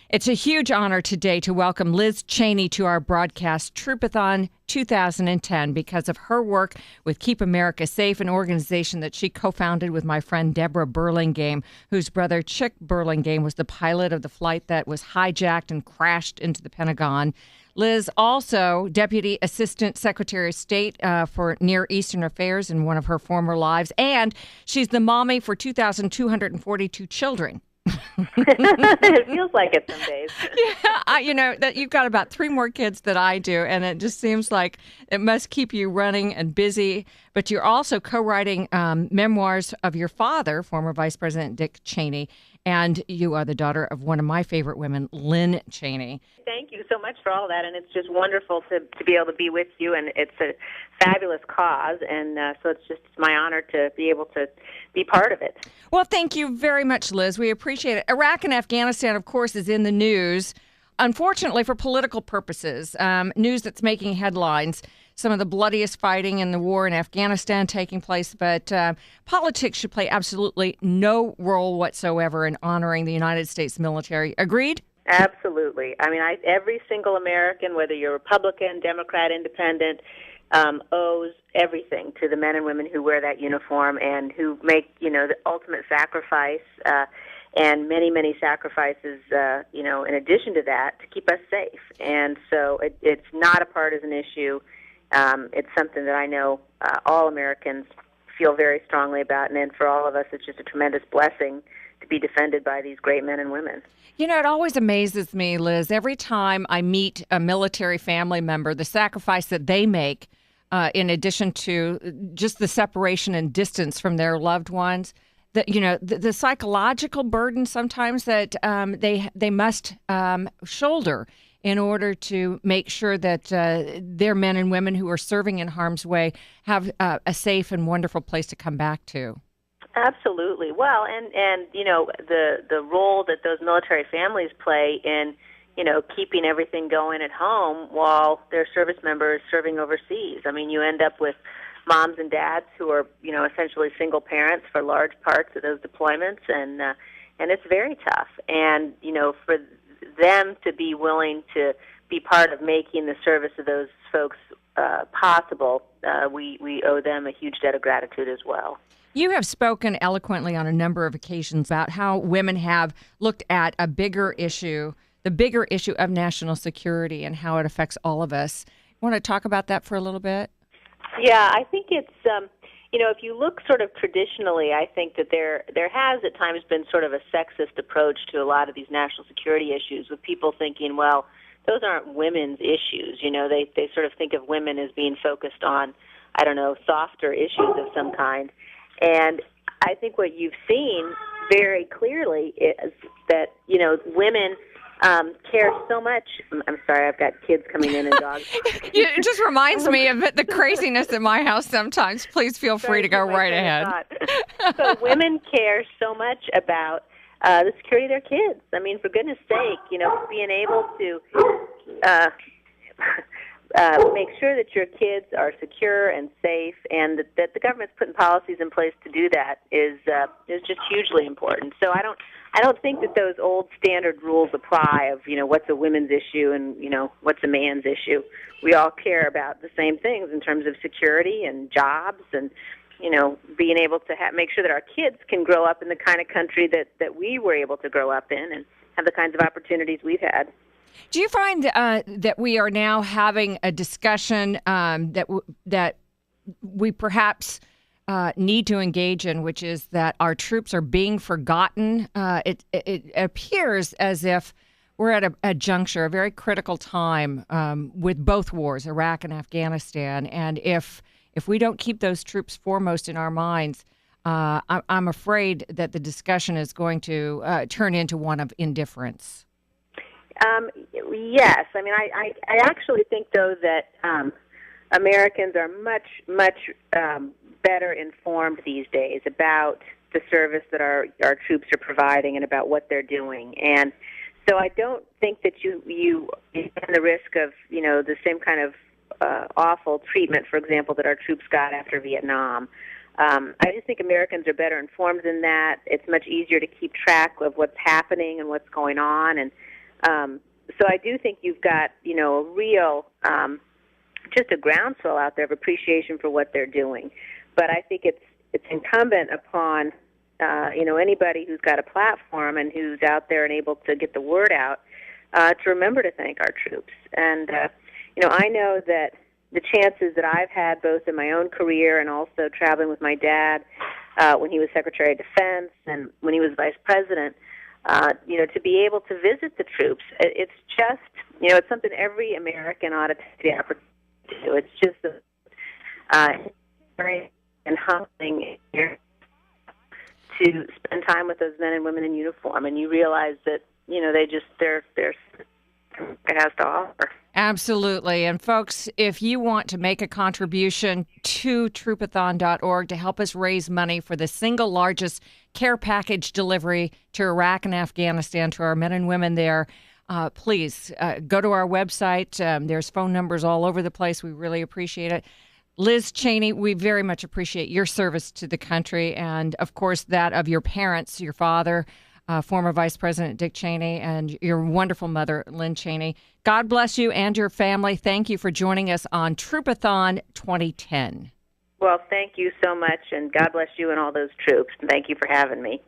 It's a huge honor today to welcome Liz Cheney to our broadcast, Troopathon 2010, because of her work with Keep America Safe, an organization that she co-founded with my friend Deborah Burlingame, whose brother Chick Burlingame was the pilot of the flight that was hijacked and crashed into the Pentagon. Liz, also Deputy Assistant Secretary of State for Near Eastern Affairs in one of her former lives, and she's the mommy for 2,242 children. It feels like it some days. Yeah, that you've got about 3 more kids than I do, and it just seems like it must keep you running and busy. But you're also co-writing memoirs of your father, former Vice President Dick Cheney, and you are the daughter of one of my favorite women, Lynn Cheney. Thank you so much for all that, and it's just wonderful to be able to be with you, and it's a fabulous cause, and so it's just my honor to be able to be part of it. Well, thank you very much, Liz. We appreciate it. Iraq and Afghanistan, of course, is in the news, unfortunately for political purposes, news that's making headlines. Some of the bloodiest fighting in the war in Afghanistan taking place, but politics should play absolutely no role whatsoever in honoring the United States military. Agreed? Absolutely. I mean, every single American, whether you're Republican, Democrat, Independent, owes everything to the men and women who wear that uniform and who make, the ultimate sacrifice and many, many sacrifices, in addition to that, to keep us safe. And so it's not a partisan issue. It's something that I know all Americans feel very strongly about, and then for all of us, it's just a tremendous blessing to be defended by these great men and women. It always amazes me, Liz, every time I meet a military family member, the sacrifice that they make, in addition to just the separation and distance from their loved ones, that the psychological burden sometimes that they must shoulder in order to make sure that their men and women who are serving in harm's way have a safe and wonderful place to come back to. Absolutely. Well, and the role that those military families play in, keeping everything going at home while their service members serving overseas. I mean, you end up with moms and dads who are, essentially single parents for large parts of those deployments, and it's very tough. And, for them to be willing to be part of making the service of those folks possible, we owe them a huge debt of gratitude as well. You have spoken eloquently on a number of occasions about how women have looked at a bigger issue, the bigger issue of national security and how it affects all of us. Want to talk about that for a little bit? Yeah, I think it's, if you look sort of traditionally, I think that there has at times been sort of a sexist approach to a lot of these national security issues, with people thinking, well, those aren't women's issues. They sort of think of women as being focused on, softer issues of some kind. And I think what you've seen very clearly is that, women care so much. I'm sorry, I've got kids coming in and dogs. It just reminds me of the craziness at my house sometimes. Please feel free to go right ahead. So women care so much about the security of their kids. I mean, for goodness sake, being able to make sure that your kids are secure and safe, and that the government's putting policies in place to do that is just hugely important. So I don't think that those old standard rules apply of what's a women's issue and what's a man's issue. We all care about the same things in terms of security and jobs and being able to make sure that our kids can grow up in the kind of country that we were able to grow up in and have the kinds of opportunities we've had. Do you find that we are now having a discussion that we perhaps need to engage in, which is that our troops are being forgotten? It appears as if we're at a juncture, a very critical time with both wars, Iraq and Afghanistan. And if we don't keep those troops foremost in our minds, I'm afraid that the discussion is going to turn into one of indifference. Yes. I mean, I actually think, though, that Americans are much better informed these days about the service that our troops are providing and about what they're doing. And so I don't think that you run the risk of, the same kind of awful treatment, for example, that our troops got after Vietnam. I just think Americans are better informed than that. It's much easier to keep track of what's happening and what's going on. And So I do think you've got, a real, just a groundswell out there of appreciation for what they're doing. But I think it's incumbent upon, anybody who's got a platform and who's out there and able to get the word out, to remember to thank our troops. And, I know that the chances that I've had both in my own career and also traveling with my dad when he was Secretary of Defense and when he was Vice President, to be able to visit the troops, it's just, it's something every American ought to take the opportunity to do. It's just very and humbling to spend time with those men and women in uniform, and you realize that, they're it has to offer. Absolutely. And folks, if you want to make a contribution to Troopathon.org to help us raise money for the single largest care package delivery to Iraq and Afghanistan to our men and women there, please go to our website. There's phone numbers all over the place. We really appreciate it. Liz Cheney, we very much appreciate your service to the country and, of course, that of your parents, your father, former Vice President Dick Cheney, and your wonderful mother, Lynn Cheney. God bless you and your family. Thank you for joining us on Troopathon 2010. Well, thank you so much, and God bless you and all those troops. And thank you for having me.